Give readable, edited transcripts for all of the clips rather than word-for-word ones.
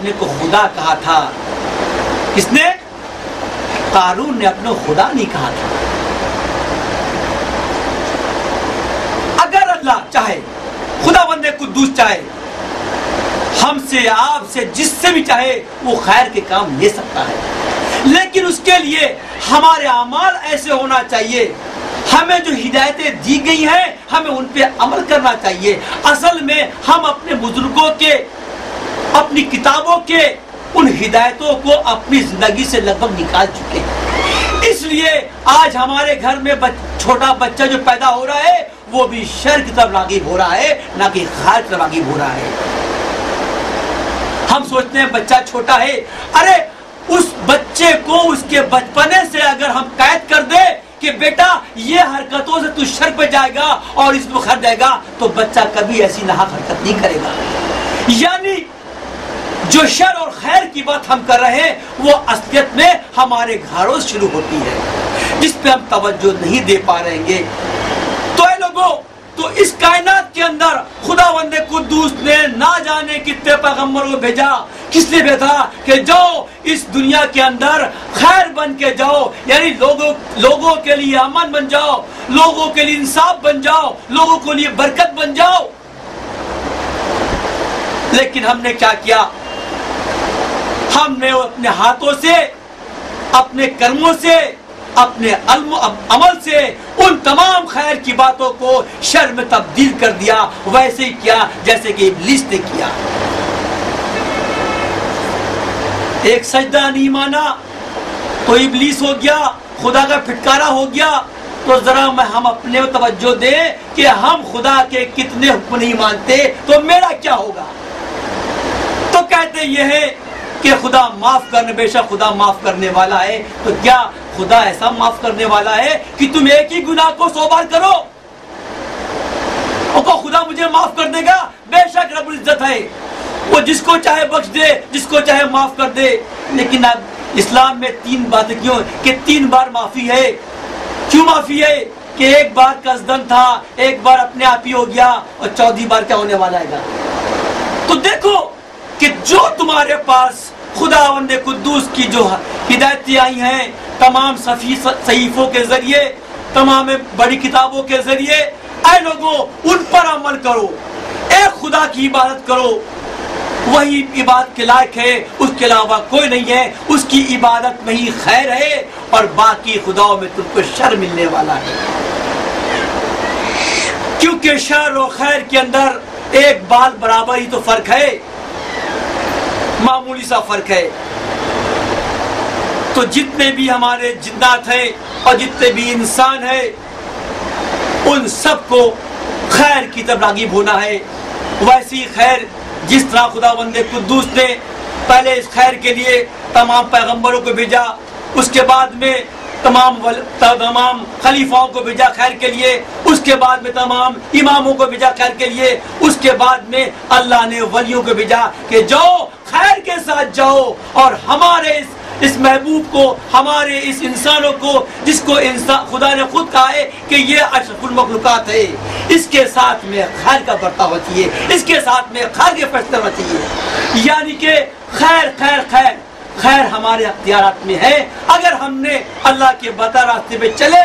اپنے کو خدا کہا تھا. کس نے؟ قارون نے اپنے خدا نہیں کہا تھا. اگر اللہ چاہے، خدا بندے قدوس چاہے، ہم سے، آپ سے، جس سے بھی چاہے وہ خیر کے کام لے سکتا ہے، لیکن اس کے لیے ہمارے اعمال ایسے ہونا چاہیے. ہمیں جو ہدایتیں دی گئی ہیں ہمیں ان پہ عمل کرنا چاہیے. اصل میں ہم اپنے بزرگوں کے، اپنی کتابوں کے ان ہدایتوں کو اپنی زندگی سے لگ بھگ نکال چکے ہیں. اس لیے آج ہمارے گھر میں چھوٹا بچہ جو پیدا ہو رہا ہے وہ بھی شر کی طرف راغب ہو رہا ہے، نہ کہ خیر کی طرف راغب ہو رہا ہے. ہم سوچتے ہیں بچہ چھوٹا ہے، ارے اس بچے کو اس کے بچپنے سے اگر ہم قید کر دیں کہ بیٹا یہ حرکتوں سے تو شر پہ جائے گا اور اس کو خر جائے گا، تو بچہ کبھی ایسی ناحق حرکت نہیں کرے گا. یعنی جو شر اور خیر کی بات ہم کر رہے ہیں وہ اصلیت میں ہمارے گھروں سے شروع ہوتی ہے، جس پہ ہم توجہ نہیں دے پا رہے ہیں. تو اے لوگوں، تو اس کائنات کے اندر خداوند قدوس نے نہ جانے کتنے پیغمبروں کو بھیجا. کس لیے بھیجا؟ کہ جاؤ اس دنیا کے اندر خیر بن کے جاؤ، یعنی لوگوں کے لیے امن بن جاؤ، لوگوں کے لیے انصاف بن جاؤ، لوگوں کے لیے برکت بن جاؤ. لیکن ہم نے کیا کیا؟ ہم نے اپنے ہاتھوں سے، اپنے کرموں سے، اپنے عمل سے ان تمام خیر کی باتوں کو شر میں تبدیل کر دیا. ویسے ہی کیا جیسے کہ ابلیس نے کیا. ایک سجدہ نہیں مانا تو ابلیس ہو گیا، خدا کا پھٹکارا ہو گیا. تو ذرا ہم اپنے توجہ دیں کہ ہم خدا کے کتنے حکم نہیں مانتے تو میرا کیا ہوگا. تو کہتے یہ ہے کہ خدا معاف کرنے، بے شک خدا معاف کرنے والا ہے. تو کیا خدا ایسا معاف کرنے والا ہے کہ تم ایک ہی گناہ کو 100 بار کرو اور خدا مجھے معاف کر دے گا؟ بے شک رب العزت ہے، وہ جس کو چاہے بخش دے، جس کو چاہے معاف کر دے. لیکن اب اسلام میں 3 باتیں کیوں کہ 3 بار معافی ہے. کیوں معافی ہے؟ کہ ایک بار قصدن تھا، ایک بار اپنے آپ ہی ہو گیا، اور 14 بار کیا ہونے والا ہے گا. تو دیکھو کہ جو تمہارے پاس خداوند قدوس کی جو ہدایتیں آئی ہیں تمام صحیفوں کے ذریعے، تمام بڑی کتابوں کے ذریعے، اے لوگوں ان پر عمل کرو. ایک خدا کی عبادت کرو، وہی عبادت کے لائق ہے، اس کے علاوہ کوئی نہیں ہے. اس کی عبادت میں ہی خیر ہے اور باقی خداؤں میں تم کو شر ملنے والا ہے. کیونکہ شر و خیر کے اندر ایک بال برابر ہی تو فرق ہے، معمولی سا فرق ہے. تو جتنے بھی ہمارے جنات ہیں اور جتنے بھی انسان ہیں ان سب کو خیر کی طرف راغب ہونا ہے. ویسی خیر جس طرح خداوند قدوس نے پہلے اس خیر کے لیے تمام پیغمبروں کو بھیجا، اس کے بعد میں تمام خلیفاؤں کو بھیجا خیر کے لیے، اس کے بعد میں تمام اماموں کو بھیجا خیر کے لیے، اس کے بعد میں اللہ نے ولیوں کو بھیجا کہ جاؤ خیر کے ساتھ جاؤ اور ہمارے اس محبوب کو، ہمارے اس انسانوں کو جس کو خدا نے خود کہا ہے کہ یہ اشرف المخلوقات ہے، اس کے ساتھ میں خیر کا برتاؤ ہونا چاہیے، اس کے ساتھ میں خیر کے فیصلے ہونا چاہیے. یعنی کہ خیر خیر خیر خیر ہمارے اختیارات میں ہے. اگر ہم نے اللہ کے بتا راستے پہ چلے،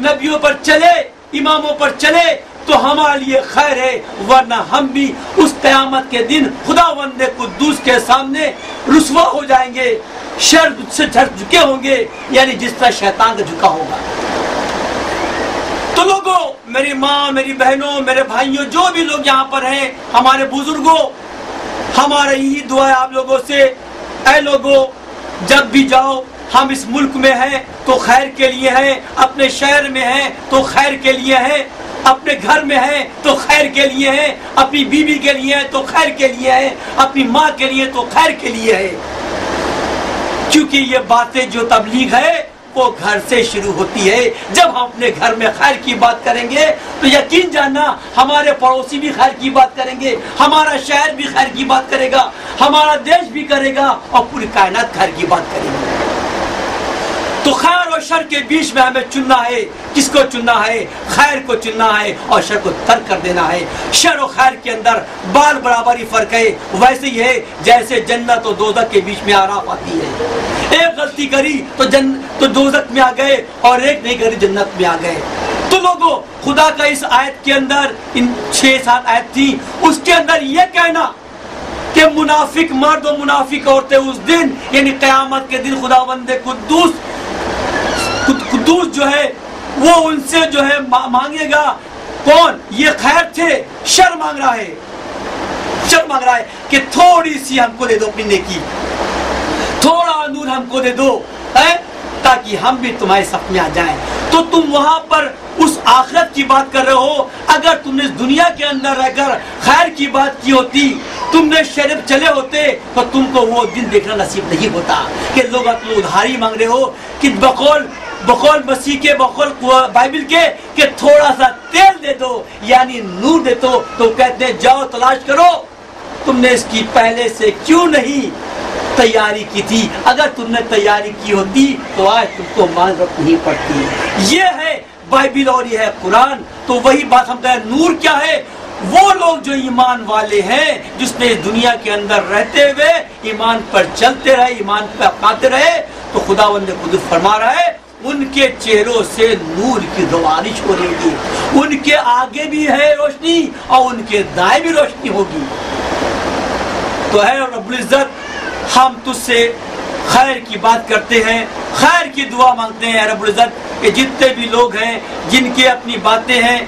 نبیوں پر چلے، اماموں پر چلے تو ہمارے لیے خیر ہے. ورنہ ہم بھی اس قیامت کے دن خداوند قدوس کے سامنے رسوا ہو جائیں گے، شر سے جھکے ہوں گے، یعنی جس طرح شیطان کا جھکا ہوگا. تو لوگوں، میری ماں، میری بہنوں، میرے بھائیوں، جو بھی لوگ یہاں پر ہیں، ہمارے بزرگوں، ہمارا یہی دعا ہے آپ لوگوں سے. اے لوگوں، جب بھی جاؤ، ہم اس ملک میں ہیں تو خیر کے لیے ہیں، اپنے شہر میں ہیں تو خیر کے لیے ہیں، اپنے گھر میں ہیں تو خیر کے لیے ہیں، اپنی بیوی کے لیے ہیں تو خیر کے لیے ہیں، اپنی ماں کے لیے تو خیر کے لیے ہے. کیونکہ یہ باتیں جو تبلیغ ہے وہ گھر سے شروع ہوتی ہے. جب ہم اپنے گھر میں خیر کی بات کریں گے تو یقین جاننا ہمارے پڑوسی بھی خیر کی بات کریں گے، ہمارا شہر بھی خیر کی بات کرے گا، ہمارا دیش بھی کرے گا اور پوری کائنات خیر کی بات کرے گی. تو تو خیر اور شر کے بیچ میں ہمیں چننا ہے. کس کو چننا ہے؟ خیر کو چننا ہے اور شر کو ترک کر دینا ہے. شر و خیر کے اندر بال برابر ہی فرق ہے. ویسے ہی ہے جیسے جنت و دوزخ کے بیچ میں آراف آتی ہے. ایک غلطی کری تو دوزخ میں آ گئے اور ایک نہیں کری جنت میں آ گئے. تو لوگوں خدا کا اس آیت کے اندر ان 6-7 آیت تھی، اس کے اندر یہ کہنا کہ منافق مرد و منافق عورتیں اس دن یعنی قیامت کے دن خداوند قدوس جو ہے وہ ان سے جو ہے مانگے گا. کون؟ یہ خیر تھے، شر مانگ رہا ہے. شر مانگ رہا ہے کہ تھوڑی سی ہم کو دے دو اپنی نیکی، تھوڑا نور ہم کو دے دو تاکہ ہم بھی تمہارے صف میں آ جائیں. تو تم وہاں پر اس آخرت کی بات کر رہے ہو. اگر تم نے اس دنیا کے اندر رہ کر خیر کی بات کی ہوتی، تم نے شریف چلے ہوتے تو تم کو وہ دن دیکھنا نصیب نہیں ہوتا کہ لوگ تم ادھاری مانگ رہے ہو کہ بقول مسیح کے بقول بائبل کے کہ تھوڑا سا تیل دے دو یعنی نور دے دو. تو کہتے ہیں جاؤ تلاش کرو. تم نے اس کی پہلے سے کیوں نہیں تیاری کی تھی؟ اگر تم نے تیاری کی ہوتی تو آج تم کو معذرت نہیں پڑتی. یہ ہے بائبل اور یہ ہے قرآن. تو وہی بات ہم کہیں نور کیا ہے؟ وہ لوگ جو ایمان والے ہیں، جس نے دنیا کے اندر رہتے ہوئے ایمان پر چلتے رہے، ایمان پر اپناتے رہے. تو خداوند قدس فرما رہا ہے ان کے چہروں سے نور کی روانش ہو رہی گی. ان کے آگے بھی ہے روشنی اور ان کے دائیں بھی روشنی ہوگی. تو ہے رب العزت ہم تجھ سے خیر کی بات کرتے ہیں، خیر کی دعا مانگتے ہیں. رب العزت کہ جتنے بھی لوگ ہیں جن کے اپنی باتیں ہیں،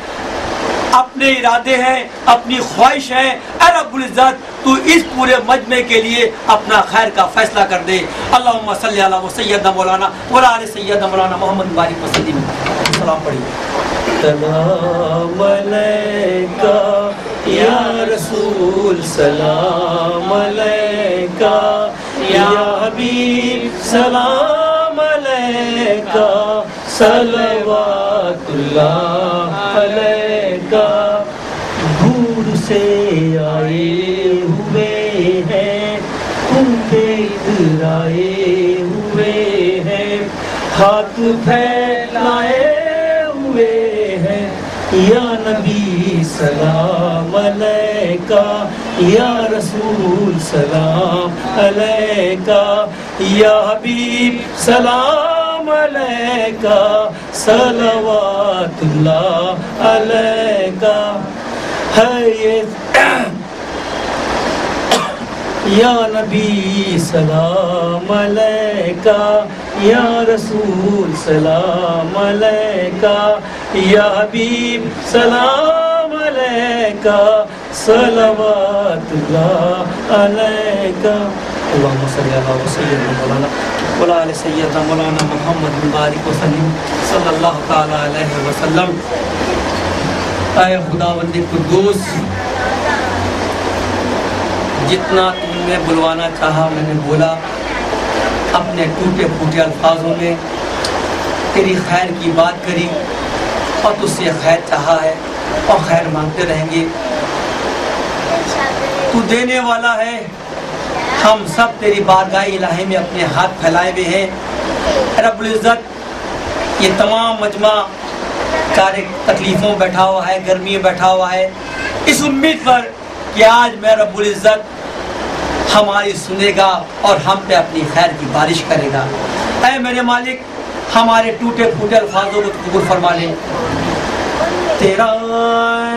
اپنے ارادے ہیں، اپنی خواہش ہے، اے رب العزت تو اس پورے مجمع کے لیے اپنا خیر کا فیصلہ کر دے. اللہم صلی علی سیدنا مولانا وعلی آل سیدنا مولانا محمد بارک وسلم. سلام پڑھیے. سلام علیکہ یا رسول، سلام علیکہ یا حبیب، سلام علیکہ صلوات اللہ علیکہ. دور سے آئے ہوئے ہیں، تم پہ ادھر آئے ہوئے ہیں، ہاتھ پھیلائے ہوئے ہیں. یا نبی سلام علیکہ، یا رسول سلام علیکہ، یا حبیب سلام علیکہ صلوات اللہ علیکہ. ہے یا نبی سلام علیکہ، یا رسول سلام علیکہ، یا حبیب سلام علیکہ صلوات اللہ علیکہ. اللہم صلی علی سیدنا مولانا وعلی آل سیدنا مولانا محمد بارک وسلم صلی اللہ تعالی علیہ وسلم. اے خداوند قدوس، جتنا تم نے بلوانا چاہا میں نے بولا، اپنے ٹوٹے پھوٹے الفاظوں میں تیری خیر کی بات کری اور تجھ سے خیر چاہا ہے اور خیر مانگتے رہیں گے. تو دینے والا ہے. ہم سب تیری بارگاہ الہی میں اپنے ہاتھ پھیلائے ہوئے ہیں. رب العزت یہ تمام مجمع سارے تکلیفوں بیٹھا ہوا ہے، گرمی میں بیٹھا ہوا ہے، اس امید پر کہ آج میں رب العزت ہماری سنے گا اور ہم پہ اپنی خیر کی بارش کرے گا. اے میرے مالک، ہمارے ٹوٹے پھوٹے الفاظوں کو قبول فرما لے. تیرا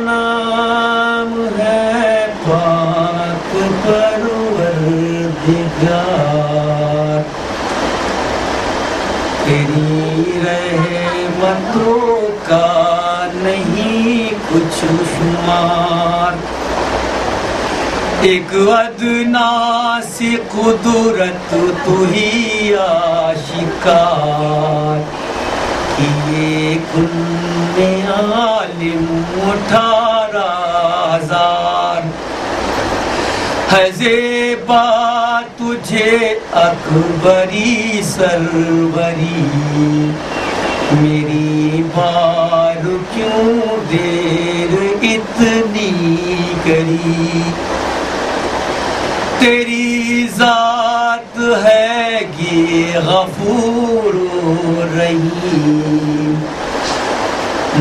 نام ہے پاک پروردگار، تیری رحمتوں کا نہیں کچھ شمار. ایک ادنا سی قدرت تو ہی آشکار، کیے کن عالم 18,000. ہے زیبا تجھے اکبری سروری، میری بار کیوں دیر اتنی کری. تیری ذات ہے گی غفور رحیم،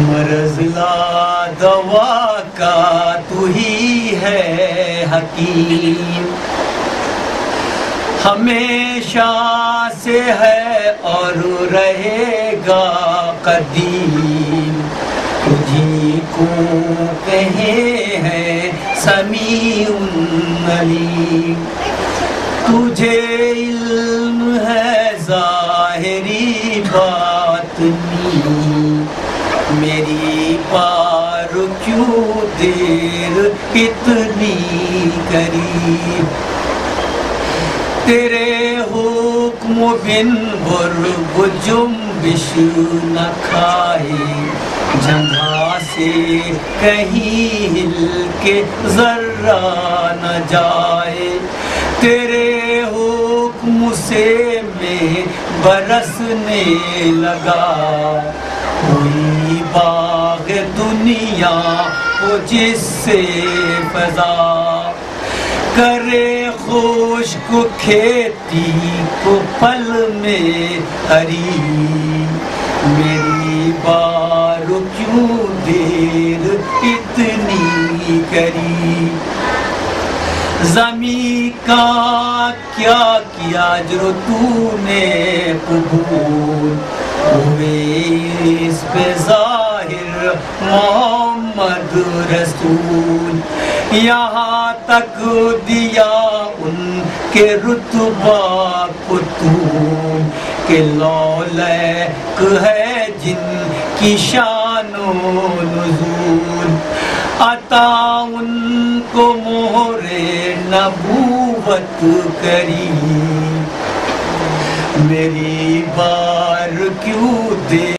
مرض لا دوا کا تو ہی ہے حکیم، ہمیشہ سے ہے اور رہے گا قدیم، تجھی کو کہے ہیں سمیع علیم، تجھے علم ہے ظاہری باطنی، میری بار کیوں دیر اتنی قریب، تیرے حکم بن بر جنبش نہ کھائے، جگہ سے کہیں ہل کے ذرہ نہ جائے، تیرے حکم سے میں برسنے لگا، کوئی باغ دنیا ہو جس سے فضا کرے خشک کھیتی کو پل میں ہری، میری بار کیوں دیر اتنی کری، زمین کا کیا کیا جو تو نے قبول، ہوئے اس پہ ظاہر محمد رسول، یہاں تک دیا ان کے رتبہ کو تو کہ لولیک ہے جن کی شان و نزول، عطا ان کو مہر نبوت کری، میری بار کیوں دے